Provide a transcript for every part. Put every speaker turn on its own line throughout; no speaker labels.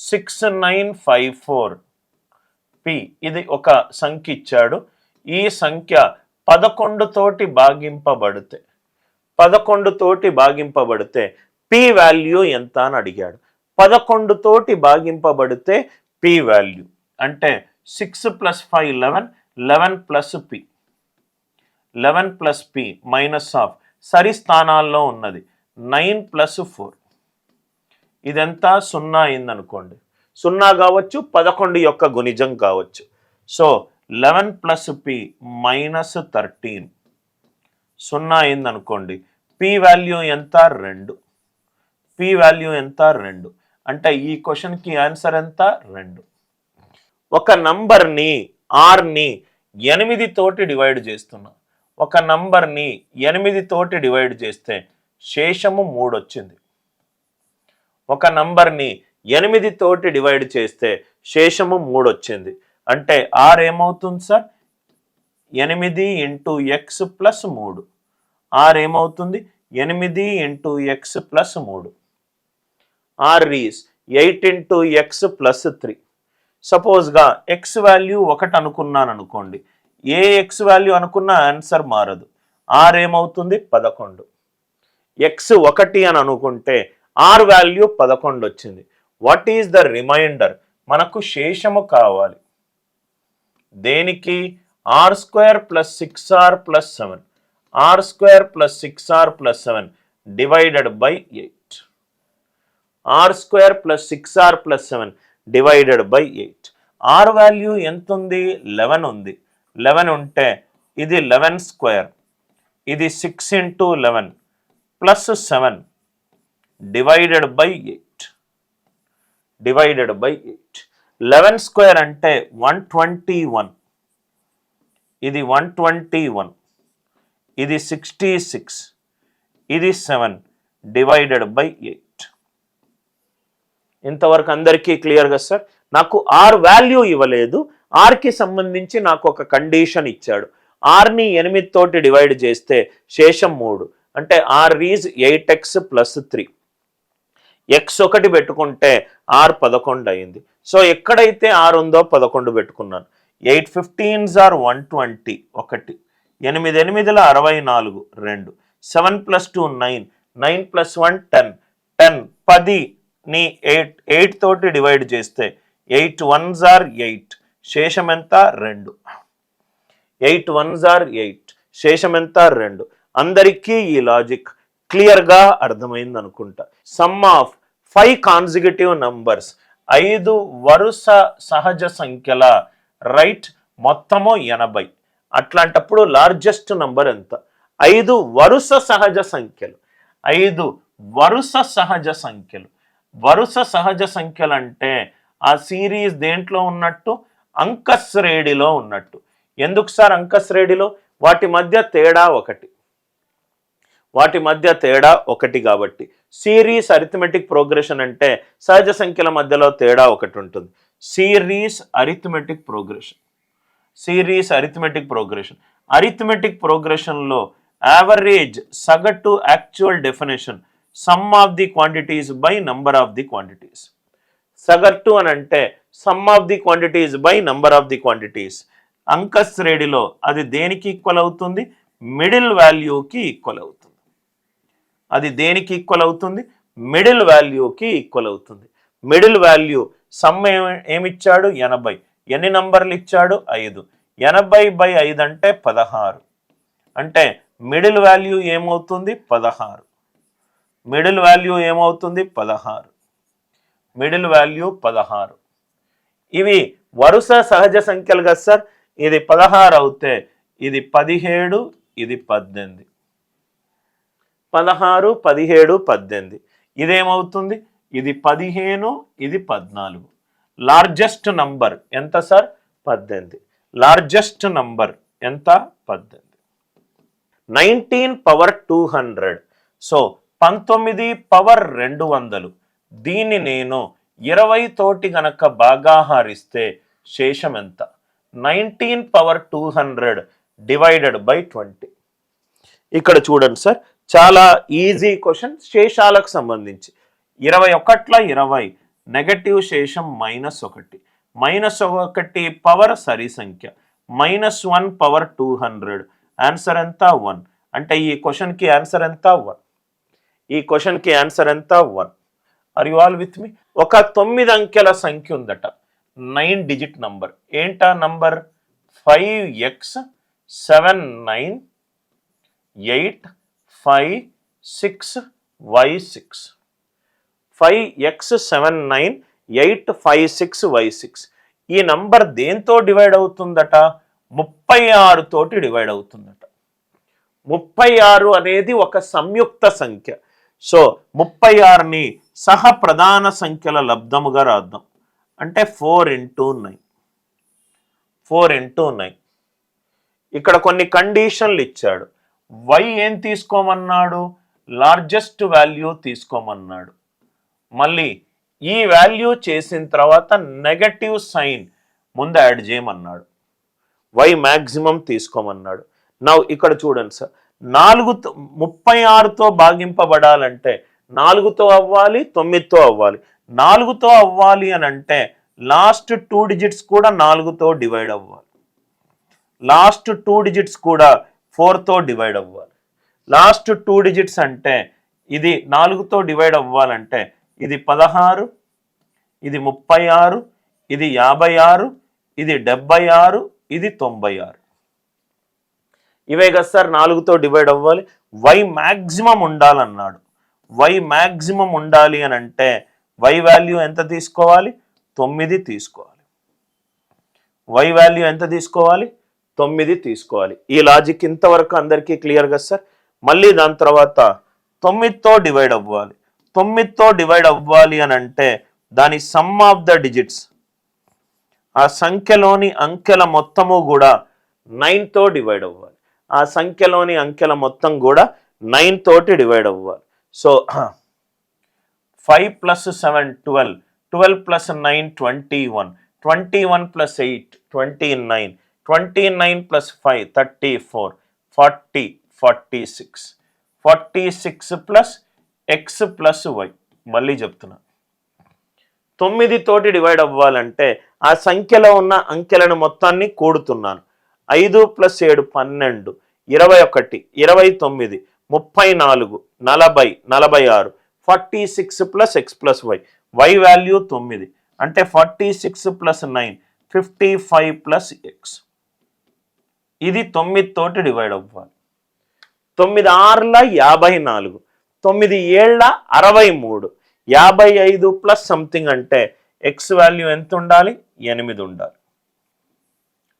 6954 p. ఇది ఒక సంఖ్య ఇచ్చాడు. ఈ సంఖ్య 11 తోటి భాగింపబడితే 11 తోటి భాగింపబడితే p వాల్యూ ఎంత అని అడిగాడు. 11 తోటి భాగింపబడితే p వాల్యూ అంటే 6 + 5 11, 11 + p, 11 + p మైనస్ ఆఫ్ సరి స్థానాల్లో ఉన్నది 9 + 4. ఇదంతా 0 అయిందనుకోండి. 0 కావచ్చు, 11 యొక్క గుణిజం కావచ్చు. సో 11 + p -13 0 అయిందనుకోండి. p వాల్యూ ఎంత? 2. p వాల్యూ ఎంత? 2. అంటే ఈ క్వశ్చన్కి ఆన్సర్ ఎంత? 2. ఒక నంబర్ని rని 8 తోటి డివైడ్ చేస్తున్నా. ఒక నంబర్ని 8 తోటి డివైడ్ చేస్తే శేషము 3 వచ్చింది. ఒక నంబర్ని 8 తోటి డివైడ్ చేస్తే శేషము 3 వచ్చింది. అంటే r ఏమవుతుంది సార్? 8 × x + 3. r ఏమవుతుంది? 8 × x + 3. r is 8 × x + 3. సపోజ్గా x value 1 అనుకున్నాను అనుకోండి. ఏ x వాల్యూ అనుకున్నా ఆన్సర్ మారదు. r ఏమవుతుంది? 11. x 1 అని అనుకుంటే r వాల్యూ 11 వచ్చింది. What is the remainder? మనకు శేషము కావాలి. దేనికి? r² + 6r + 7. r² + 6r + 7 divided by 8. r² + 6r + 7 divided by 8. r value ఎంత ఉంది? 11 ఉంది. 11 ఉంటే ఇది 11² ఇది 6 × 11 + 7 డివైడెడ్ బై 8. Divided by 8. 11² అంటే 121. ఇది 121. ఇది 66. ఇది 7 డివైడెడ్ బై 8. ఇంతవరకు అందరికీ క్లియర్గా సార్? నాకు r వాల్యూ ఇవ్వలేదు. rకి సంబంధించి నాకు ఒక కండిషన్ ఇచ్చాడు. rని 8 తోటి డివైడ్ చేస్తే శేషం 3. అంటే r ఈజ్ 8x + 3. x 1 పెట్టుకుంటే r 11 అయింది. సో ఎక్కడైతే r ఉందో 11 పెట్టుకున్నాను. 8 15s are 120 1. 8 8ల 64 2. 7 + 2 9. 9 + 1 10. 10 10ని 8 తోటి డివైడ్ చేస్తే 8 1s are 8. శేషం ఎంత? 2. 8 1s are 8. శేషం ఎంత? 2. అందరికీ ఈ లాజిక్ క్లియర్గా అర్థమైంది అనుకుంటా. సమ్ ఆఫ్ 5 కాన్సిక్యూటివ్ నంబర్స్, 5 వరుస సహజ సంఖ్యల రైట్ మొత్తము 80. అట్లాంటప్పుడు లార్జెస్ట్ నంబర్ ఎంత? 5 వరుస సహజ సంఖ్యలు. 5 వరుస సహజ సంఖ్యలు. వరుస సహజ సంఖ్యలు అంటే ఆ సిరీస్ దేంట్లో ఉన్నట్టు? అంక శ్రేణిలో ఉన్నట్టు. ఎందుకు సార్ అంక శ్రేణిలో? వాటి మధ్య తేడా 1. వాటి మధ్య తేడా 1 కాబట్టి సిరీస్ అరిథమెటిక్ ప్రోగ్రెషన్ అంటే సహజ సంఖ్యల మధ్యలో తేడా 1 ఉంటుంది. Series arithmetic progression. Series arithmetic progression. Arithmetic ప్రోగ్రెషన్లో యావరేజ్ సగటు actual definition sum of the quantities by number of the quantities. సగటు అని అంటే sum of the quantities by number of the quantities. అంక శ్రేణిలో అది దేనికి ఈక్వల్ అవుతుంది? మిడిల్ వాల్యూకి ఈక్వల్ అవుతుంది. అది దేనికి ఈక్వల్ అవుతుంది? మిడిల్ వాల్యూకి ఈక్వల్ అవుతుంది. మిడిల్ వాల్యూ సమ్ ఏమిచ్చాడు? 80. ఎన్ని నంబర్లు ఇచ్చాడు? 5. 80/5 అంటే 16. అంటే మిడిల్ వాల్యూ ఏమవుతుంది? 16. మిడిల్ వాల్యూ ఏమవుతుంది? 16. Middle value 16. ఇవి వరుస సహజ సంఖ్యలు కదా సార్. ఇది 16 అవుతే ఇది 17, ఇది 18. 16 17 18. ఇదేమవుతుంది? ఇది 15, ఇది 14. లార్జెస్ట్ నంబర్ ఎంత సార్? 18. లార్జెస్ట్ నంబర్ ఎంత? 18. 19^200. సో 19^200. దీన్ని నేను 20 తోటి గనక భాగాహారిస్తే శేషం ఎంత? 19^200 డివైడెడ్ బై 20. ఇక్కడ చూడండి సార్, చాలా ఈజీ క్వశ్చన్. శేషాలకు సంబంధించి 21ల 20, నెగటివ్ శేషం -1, -1 పవర్ సరి సంఖ్య, -1 పవర్ 200, ఆన్సర్ ఎంత 1. అంటే ఈ క్వశ్చన్కి ఆన్సర్ ఎంత 1. ఈ క్వశ్చన్కి ఆన్సర్ ఎంత 1. Are you all with me? ఒక 9 అంకెల సంఖ్య ఉందట, 9 డిజిట్ నంబర్. ఏంటా నంబర్? 5x798556y6. 5x798556y6. ఈ నంబర్ దేంతో డివైడ్ అవుతుందట? 36 తోటి డివైడ్ అవుతుందట. 36 అనేది ఒక సంయుక్త సంఖ్య. సో 36ని సహ ప్రధాన సంఖ్యల లబ్ధముగా రాద్దాం. అంటే 4 into 9. 4 into 9. ఇక్కడ కొన్ని కండిషన్లు ఇచ్చాడు. y ఏం తీసుకోమన్నాడు? Largest value తీసుకోమన్నాడు. మళ్ళీ ఈ వాల్యూ చేసిన తర్వాత నెగటివ్ సైన్ ముందు యాడ్ చేయమన్నాడు. y మ్యాక్సిమం తీసుకోమన్నాడు. నా ఇక్కడ చూడండి సార్, 36తో భాగింపబడాలంటే 4తో అవ్వాలి, 9తో అవ్వాలి. 4తో అవ్వాలి అని అంటే లాస్ట్ 2 డిజిట్స్ కూడా 4తో డివైడ్ అవ్వాలి. లాస్ట్ 2 డిజిట్స్ కూడా 4తో డివైడ్ అవ్వాలి. లాస్ట్ 2 డిజిట్స్ అంటే ఇది 4తో డివైడ్ అవ్వాలంటే ఇది 16, ఇది 36, ఇది 56, ఇది 76, ఇది 96. ఇవే కదా సార్ 4తో డివైడ్ అవ్వాలి. y మ్యాక్సిమం ఉండాలన్నాడు. y మ్యాక్సిమం ఉండాలి అని అంటే y వాల్యూ ఎంత తీసుకోవాలి? 9 తీసుకోవాలి. y వాల్యూ ఎంత తీసుకోవాలి? 9 తీసుకోవాలి. ఈ లాజిక్ ఇంతవరకు అందరికీ క్లియర్ కదా సార్? మళ్ళీ దాని తర్వాత 9తో డివైడ్ అవ్వాలి. 9తో డివైడ్ అవ్వాలి అని అంటే దాని సమ్ ఆఫ్ ద డిజిట్స్, ఆ సంఖ్యలోని అంకెల మొత్తము కూడా 9తో డివైడ్ అవ్వాలి. ఆ సంఖ్యలోని అంకెల మొత్తం కూడా 9 తోటి డివైడ్ అవ్వాలి. So 5 + 7 12, 12 + 9 21, 21 + 8 29, 29 + 5 34, 40, 46, 46 + x + y. మళ్ళీ చెప్తున్నా, 9 తోటి డివైడ్ అవ్వాలంటే ఆ సంఖ్యలో ఉన్న అంకెలను మొత్తాన్ని కూడుతున్నాను. 5 + 7 12, 21, 29, 34, 40, 46, 46 + x + y. y వాల్యూ 9 అంటే 46 + 9 55 + x. ఇది 9 తోటి డివైడ్ అవ్వాలి. 9 6ల 54, 9 7ల 63, 55 ప్లస్ సంథింగ్ అంటే x వాల్యూ ఎంత ఉండాలి? 8 ఉండాలి.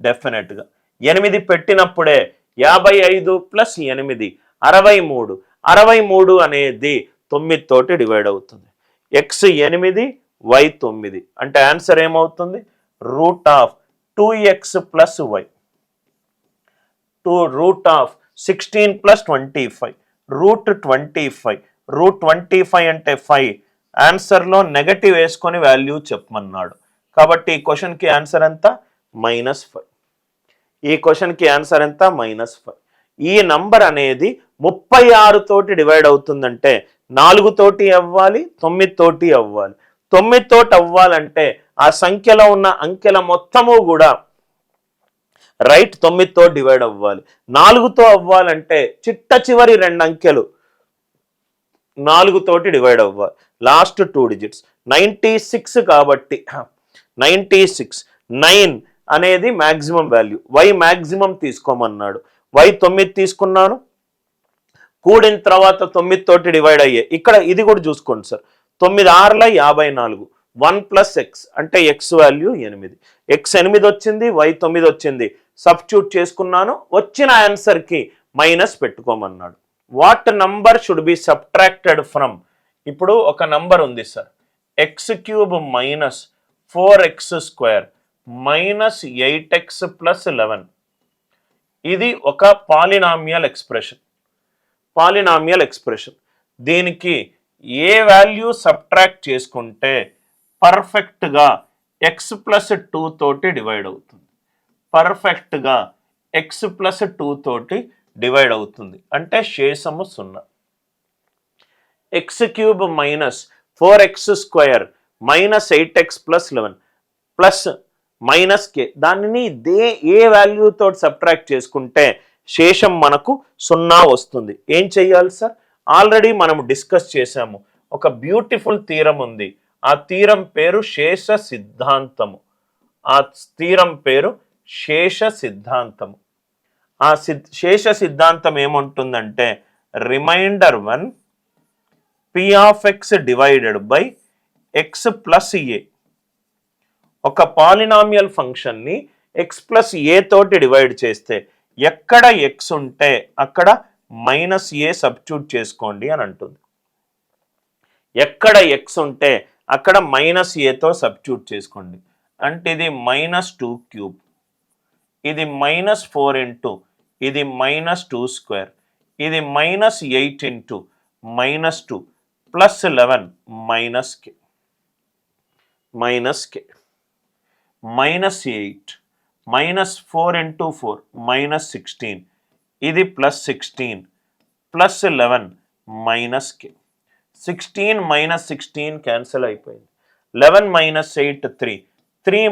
డెఫినెట్గా 8 పెట్టినప్పుడే 55 + 8 63, 63 అనేది 9 తోటి డివైడ్ అవుతుంది. x 8, y 9 అంటే ఆన్సర్ ఏమవుతుంది? √2x + y. √16 + 25, √25. √25 అంటే 5. ఆన్సర్లో నెగటివ్ వేసుకొని వాల్యూ చెప్పమన్నాడు. కాబట్టి ఈ క్వశ్చన్కి ఆన్సర్ ఎంత? -5. ఈ క్వశ్చన్కి ఆన్సర్ ఎంత? -5. ఈ నంబర్ అనేది 36 తోటి డివైడ్ అవుతుందంటే 4 తోటి అవ్వాలి, 9 తోటి అవ్వాలి. 9 తోటి అవ్వాలంటే ఆ సంఖ్యలో ఉన్న అంకెల మొత్తము కూడా రైట్ 9తో డివైడ్ అవ్వాలి. 4తో అవ్వాలంటే చిట్ట చివరి 2 అంకెలు 4 తోటి డివైడ్ అవ్వాలి. లాస్ట్ 2 డిజిట్స్ 96 కాబట్టి 96, 9 అనేది మ్యాక్సిమం వాల్యూ. y మ్యాక్సిమం తీసుకోమన్నాడు. y 9 తీసుకున్నాను. కూడిన తర్వాత 9 తోటి డివైడ్ అయ్యాయి. ఇక్కడ ఇది కూడా చూసుకోండి సార్, 9 6ల 54, 1 + x అంటే x వాల్యూ 8. x 8 వచ్చింది, y 9 వచ్చింది. సబ్స్టిట్యూట్ చేసుకున్నాను, వచ్చిన ఆన్సర్కి మైనస్ పెట్టుకోమన్నాడు. What number should be subtracted from? ఇప్పుడు ఒక నంబర్ ఉంది సార్, x³ - 4x² - 8x + 11. ఇది ఒక పాలినామియల్ ఎక్స్ప్రెషన్. పాలినామియల్ ఎక్స్ప్రెషన్ దీనికి ఏ వాల్యూ సబ్ట్రాక్ట్ చేసుకుంటే పర్ఫెక్ట్గా x + 2 తోటి డివైడ్ అవుతుంది. పర్ఫెక్ట్గా x + 2 తోటి డివైడ్ అవుతుంది అంటే శేషము 0. x³ - 4x² -8x + 11 plus -k దానిని ఏ వాల్యూతో సబ్ట్రాక్ట్ చేసుకుంటే శేషం మనకు 0 వస్తుంది. ఏం చెయ్యాలి సార్? ఆల్రెడీ మనం డిస్కస్ చేశాము. ఒక బ్యూటిఫుల్ థీరం ఉంది. ఆ థీరం పేరు శేష సిద్ధాంతము. ఆ థీరం పేరు శేష సిద్ధాంతము. ఆ శేష సిద్ధాంతం ఏముంటుందంటే remainder 1 p of x divided by x plus a. ఒక పాలినామియల్ ఫంక్షన్ని x ప్లస్ a తోటి డివైడ్ చేస్తే ఎక్కడ x ఉంటే అక్కడ -a సబ్స్టిట్యూట్ చేసుకోండి అని అంటుంది. ఎక్కడ x ఉంటే అక్కడ -aతో సబ్స్టిట్యూట్ చేసుకోండి. అంటే ఇది -2³ ఇది -4 ఇంటూ ఇది -2² ఇది -8 ఇంటూ -2 ప్లస్ 11 -k -8 -4 ఇంటూ 4 -16 ఇది +16 ప్లస్ 11 -k 16 -16 క్యాన్సిల్ అయిపోయింది. 11 -8 3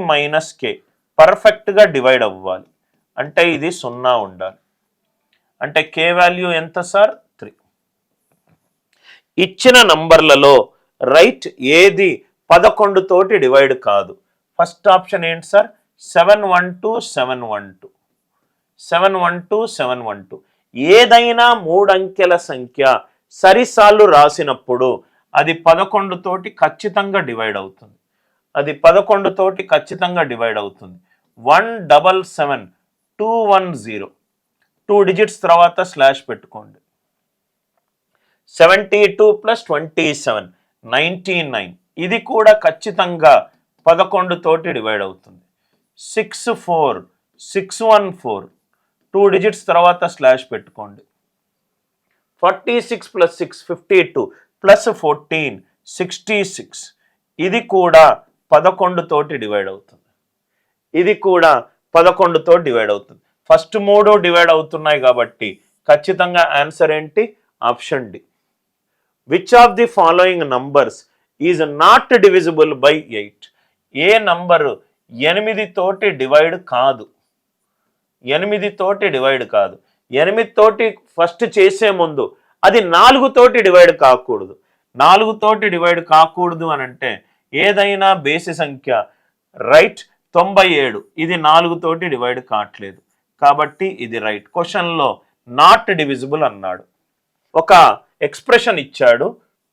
-k పర్ఫెక్ట్గా డివైడ్ అవ్వాలి. అంటే ఇది 0 ఉండాలి. అంటే k వాల్యూ ఎంత సార్? 3. ఇచ్చిన నంబర్లలో రైట్ ఏది 11 తోటి డివైడ్ కాదు? ఫస్ట్ ఆప్షన్ ఏంటి సార్? 712 712 712 712. ఏదైనా 3 అంకెల సంఖ్య సరిసార్లు రాసినప్పుడు అది 11 తోటి ఖచ్చితంగా డివైడ్ అవుతుంది. అది 11 తోటి ఖచ్చితంగా డివైడ్ అవుతుంది. 177 210 2 డిజిట్స్ తర్వాత స్లాష్ పెట్టుకోండి. 72 + 27 99. ఇది కూడా ఖచ్చితంగా 11 తోటి డివైడ్ అవుతుంది. 64 614 2 డిజిట్స్ తర్వాత స్లాష్ పెట్టుకోండి. 46 + 6 52 + 14 66. ఇది కూడా 11 తోటి డివైడ్ అవుతుంది. ఇది కూడా 11 తోటి డివైడ్ అవుతుంది. ఫస్ట్ 3 డివైడ్ అవుతున్నాయి కాబట్టి ఖచ్చితంగా ఆన్సర్ ఏంటి? Option D. Which of the following numbers is not divisible by 8? ఏ నంబరు 8 తోటి డివైడ్ కాదు? 8 తోటి డివైడ్ కాదు. 8 తోటి ఫస్ట్ చేసే ముందు అది 4 తోటి డివైడ్ కాకూడదు. 4 తోటి డివైడ్ కాకూడదు అని అంటే ఏదైనా బేసి సంఖ్య రైట్ 97 ఇది 4 తోటి డివైడ్ కావట్లేదు కాబట్టి ఇది రైట్. క్వశ్చన్లో నాట్ డివిజిబుల్ అన్నాడు. ఒక ఎక్స్ప్రెషన్ ఇచ్చాడు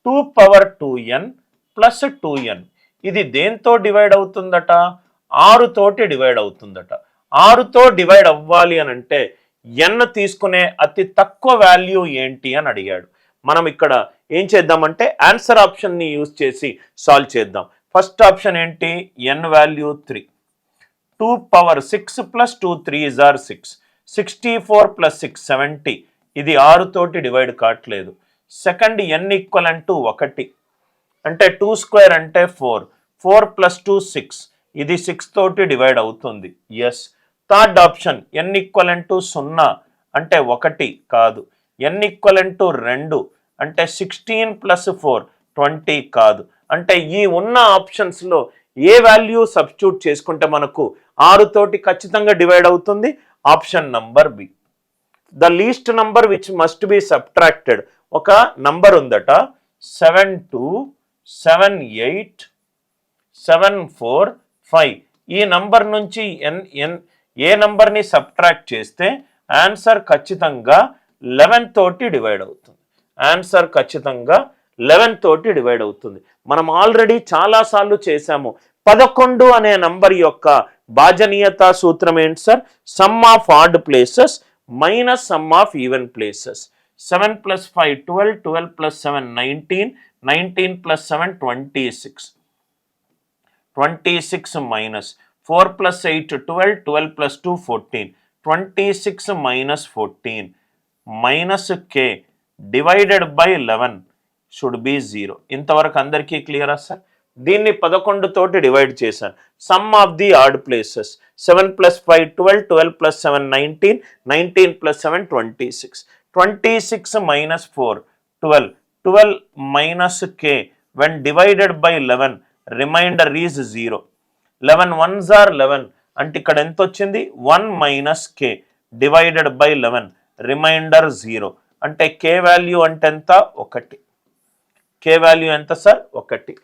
2^2n + 2n. ఇది దేంతో డివైడ్ అవుతుందట? 6 తోటి డివైడ్ అవుతుందట. 6తో డివైడ్ అవ్వాలి అని అంటే n తీసుకునే అతి తక్కువ వాల్యూ ఏంటి అని అడిగాడు. మనం ఇక్కడ ఏం చేద్దామంటే ఆన్సర్ ఆప్షన్ని యూజ్ చేసి సాల్వ్ చేద్దాం. ఫస్ట్ ఆప్షన్ ఏంటి? n value 3. 2^6 + 2 3s are 6. 64 + 6 70. ఇది 6 తోటి డివైడ్ కావట్లేదు. సెకండ్ n = 1 అంటే 2² అంటే 4. 4 + 2 6. ఇది 6 తోటి డివైడ్ అవుతుంది. ఎస్. థర్డ్ ఆప్షన్ n = 0 అంటే 1 కాదు. n = 2 అంటే 16 + 4 20 కాదు. అంటే ఈ ఉన్న ఆప్షన్స్లో ఏ వాల్యూ సబ్స్టిట్యూట్ చేసుకుంటే మనకు 6 తోటి ఖచ్చితంగా డివైడ్ అవుతుంది? Option number B. The least number which must be subtracted. ఒక నంబర్ ఉందట 72 78 745. ఈ నంబర్ నుంచి ఏ నంబర్ని సబ్ట్రాక్ట్ చేస్తే ఆన్సర్ ఖచ్చితంగా 11 తోటి డివైడ్ అవుతుంది. ఆన్సర్ ఖచ్చితంగా 11 తోటి డివైడ్ అవుతుంది. మనం ఆల్రెడీ చాలాసార్లు చేశాము. 11 అనే నంబర్ యొక్క భాజనీయత సూత్రం ఏంటి sir? Some of odd places minus sum of even places. 7 + 5 12 12 + 7 19 19 + 7 26 26 minus 4 + 8 12 12 + 2 14 26 minus 14 minus k divided by 11 should be 0. ఇంతవరకు అందరికీ క్లియరా సార్? దీన్ని 11 తోటి డివైడ్ చేశాను. Some of the odd places 7 + 5 12 12 + 7 19 19 + 7 26 26 minus 4 12 12 minus k when divided by 11 remainder is 0. 11 1s are 11 అంటే ఇక్కడ ఎంత వచ్చింది 1 minus K divided by 11 remainder 0 అంటే కే వాల్యూ అంటే ఎంత 1. కే వాల్యూ ఎంత సార్ 1.